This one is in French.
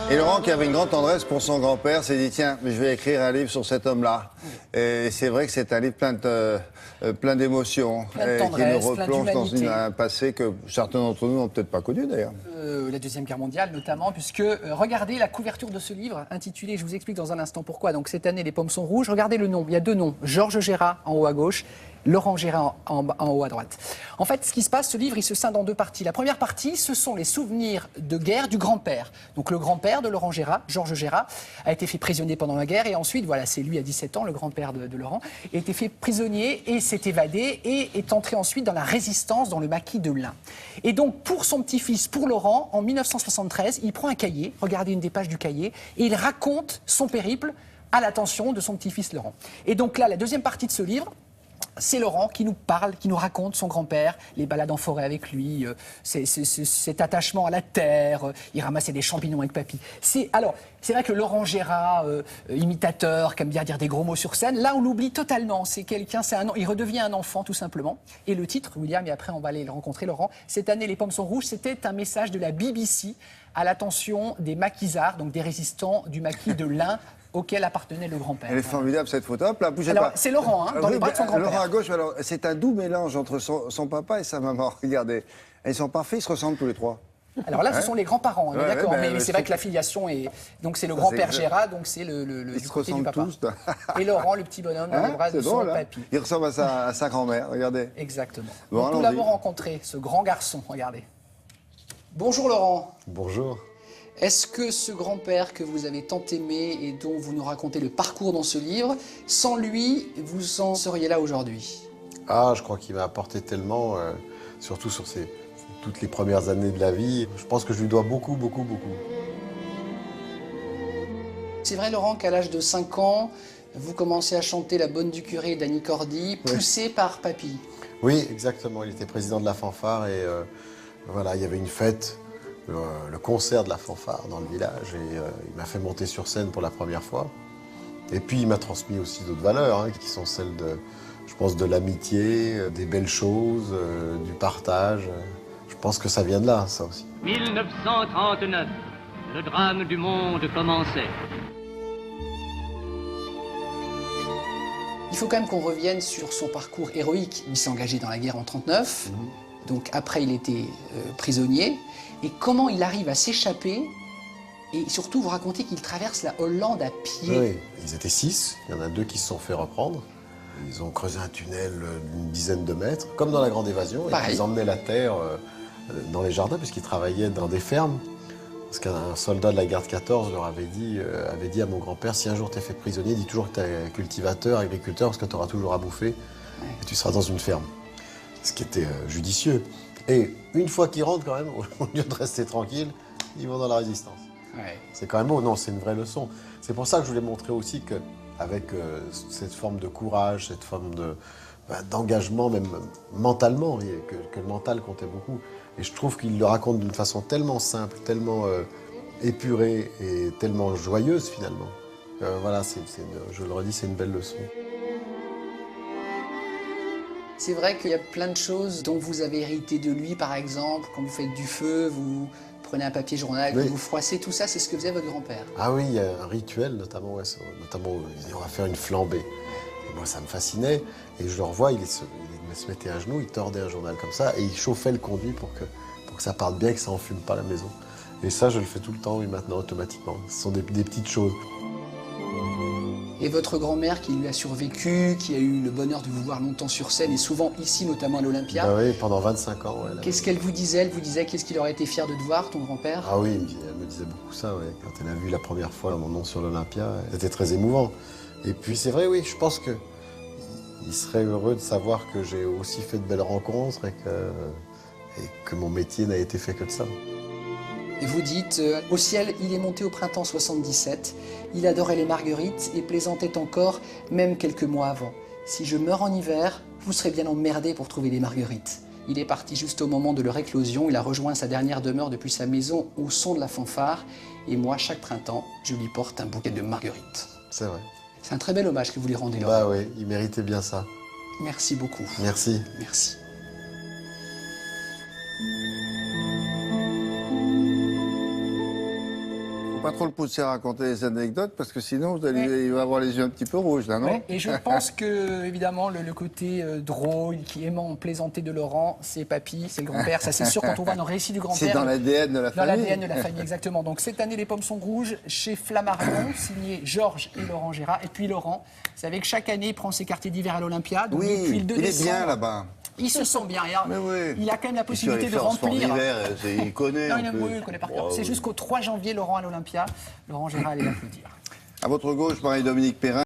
Et Laurent, qui avait une grande tendresse pour son grand-père, s'est dit tiens, je vais écrire un livre sur cet homme-là. Et c'est vrai que c'est un livre plein d'émotions, qui nous replonge dans un passé que certains d'entre nous n'ont peut-être pas connu d'ailleurs. La Deuxième Guerre mondiale notamment, puisque regardez la couverture de ce livre intitulé, je vous explique dans un instant pourquoi, donc cette année les pommes sont rouges, regardez le nom, il y a deux noms, Georges Geyrat en haut à gauche, Laurent Geyrat en haut à droite. En fait, ce qui se passe, ce livre, il se scinde en deux parties. La première partie, ce sont les souvenirs de guerre du grand-père. Donc le grand-père de Laurent Geyrat, Georges Geyrat, a été fait prisonnier pendant la guerre et ensuite, voilà, c'est lui à 17 ans, le grand-père de Laurent, a été fait prisonnier et s'est évadé et est entré ensuite dans la résistance, dans le maquis de l'Ain. Et donc, pour son petit-fils, pour Laurent, en 1973, il prend un cahier, regardez une des pages du cahier, et il raconte son périple à l'attention de son petit-fils Laurent. Et donc là, la deuxième partie de ce livre, c'est Laurent qui nous parle, qui nous raconte son grand-père, les balades en forêt avec lui, cet attachement à la terre, il ramassait des champignons avec papy. Alors, c'est vrai que Laurent Geyrat, imitateur, qui aime bien dire des gros mots sur scène, là on l'oublie totalement. C'est quelqu'un, il redevient un enfant tout simplement. Et le titre, William, et après on va aller le rencontrer, Laurent, cette année les pommes sont rouges, c'était un message de la BBC à l'attention des maquisards, donc des résistants du maquis de l'Ain, auquel appartenait le grand-père. Elle est formidable cette photo. Hop, là, bougez alors, pas. c'est Laurent, dans les bras de son grand-père. Laurent à gauche, alors, c'est un doux mélange entre son papa et sa maman. Regardez, ils sont parfaits, ils se ressemblent tous les trois. Alors là, ce sont les grands-parents, d'accord, mais c'est vrai que la filiation est... Donc c'est le grand-père Geyrat, donc c'est du côté du papa. Tous, et Laurent, le petit bonhomme, dans les bras de son papy. Il ressemble à sa grand-mère, regardez. Exactement. Bon, donc, nous l'avons rencontré, ce grand garçon, regardez. Bonjour Laurent. Bonjour. Est-ce que ce grand-père que vous avez tant aimé et dont vous nous racontez le parcours dans ce livre, sans lui, vous en seriez là aujourd'hui? Ah, je crois qu'il m'a apporté tellement, surtout sur toutes les premières années de la vie. Je pense que je lui dois beaucoup, beaucoup, beaucoup. C'est vrai, Laurent, qu'à l'âge de 5 ans, vous commencez à chanter La Bonne du Curé d'Annie Cordy, poussé par papy. Oui, exactement. Il était président de la fanfare et voilà, il y avait une fête. Le concert de la fanfare dans le village et il m'a fait monter sur scène pour la première fois. Et puis il m'a transmis aussi d'autres valeurs qui sont celles de, je pense, de l'amitié, des belles choses, du partage. Je pense que ça vient de là, ça aussi. 1939, le drame du monde commençait. Il faut quand même qu'on revienne sur son parcours héroïque. Il s'est engagé dans la guerre en 1939. Donc après, il était prisonnier. Et comment il arrive à s'échapper et surtout, vous racontez qu'il traverse la Hollande à pied. Oui, ils étaient 6. Il y en a 2 qui se sont fait reprendre. Ils ont creusé un tunnel d'une dizaine de mètres, comme dans la Grande Évasion. Et ils emmenaient la terre dans les jardins, puisqu'ils travaillaient dans des fermes. Parce qu'un soldat de la garde 14 leur avait dit à mon grand-père, si un jour tu es fait prisonnier, dis toujours que tu es cultivateur, agriculteur, parce que tu auras toujours à bouffer et tu seras dans une ferme. Ce qui était judicieux. Et une fois qu'ils rentrent quand même, au lieu de rester tranquille, ils vont dans la résistance. C'est quand même beau, non, c'est une vraie leçon. C'est pour ça que je voulais montrer aussi qu'avec cette forme de courage, cette forme d'engagement, même mentalement, que le mental comptait beaucoup. Et je trouve qu'il le raconte d'une façon tellement simple, tellement épurée et tellement joyeuse finalement. Voilà, je le redis, c'est une belle leçon. C'est vrai qu'il y a plein de choses dont vous avez hérité de lui, par exemple, quand vous faites du feu, vous prenez un papier journal, vous froissez, tout ça, c'est ce que faisait votre grand-père. Ah oui, il y a un rituel, notamment on va faire une flambée. Et moi, ça me fascinait. Et je le revois, il se mettait à genoux, il tordait un journal comme ça, et il chauffait le conduit pour que ça parte bien, que ça n'enfume pas la maison. Et ça, je le fais tout le temps, oui, maintenant, automatiquement. Ce sont des petites choses. Et votre grand-mère qui lui a survécu, qui a eu le bonheur de vous voir longtemps sur scène, et souvent ici, notamment à l'Olympia. Ben oui, pendant 25 ans. Ouais, qu'est-ce qu'elle vous disait? Elle vous disait qu'est-ce qu'il aurait été fier de te voir, ton grand-père? Ah oui, elle me disait beaucoup ça, ouais. Quand elle a vu la première fois mon nom sur l'Olympia, c'était très émouvant. Et puis c'est vrai, oui, je pense qu'il serait heureux de savoir que j'ai aussi fait de belles rencontres et que mon métier n'a été fait que de ça. Et vous dites, au ciel, il est monté au printemps 77, il adorait les marguerites et plaisantait encore, même quelques mois avant. Si je meurs en hiver, vous serez bien emmerdé pour trouver des marguerites. Il est parti juste au moment de leur éclosion, il a rejoint sa dernière demeure depuis sa maison au son de la fanfare, et moi, chaque printemps, je lui porte un bouquet de marguerites. C'est vrai. C'est un très bel hommage que vous lui rendez là. Bah oui, il méritait bien ça. Merci beaucoup. Merci. Merci. pas trop le pousser à raconter les anecdotes parce que sinon il va avoir les yeux un petit peu rouges là, non? Ouais, et je pense que évidemment le côté drôle, qui aimant plaisanter de Laurent, c'est papy, c'est le grand-père, ça c'est sûr quand on voit dans le récit du grand-père. C'est dans l'ADN de la famille. Dans l'ADN de la famille, exactement. Donc cette année, les pommes sont rouges chez Flammarion, signé Georges et Laurent Gérard. Et puis Laurent, vous savez que chaque année, il prend ses quartiers d'hiver à l'Olympia. Donc Oui, depuis le 2 il est décembre, bien là-bas. il se sent bien. Mais oui. Il a quand même la Et sur les possibilité de sport remplir. d'hiver, il connaît. Non, un peu. il connaît par cœur. C'est jusqu'au 3 janvier, Laurent à l'Olympia. Laurent Gérard allait l'applaudir. À votre gauche, Marie-Dominique Perrin.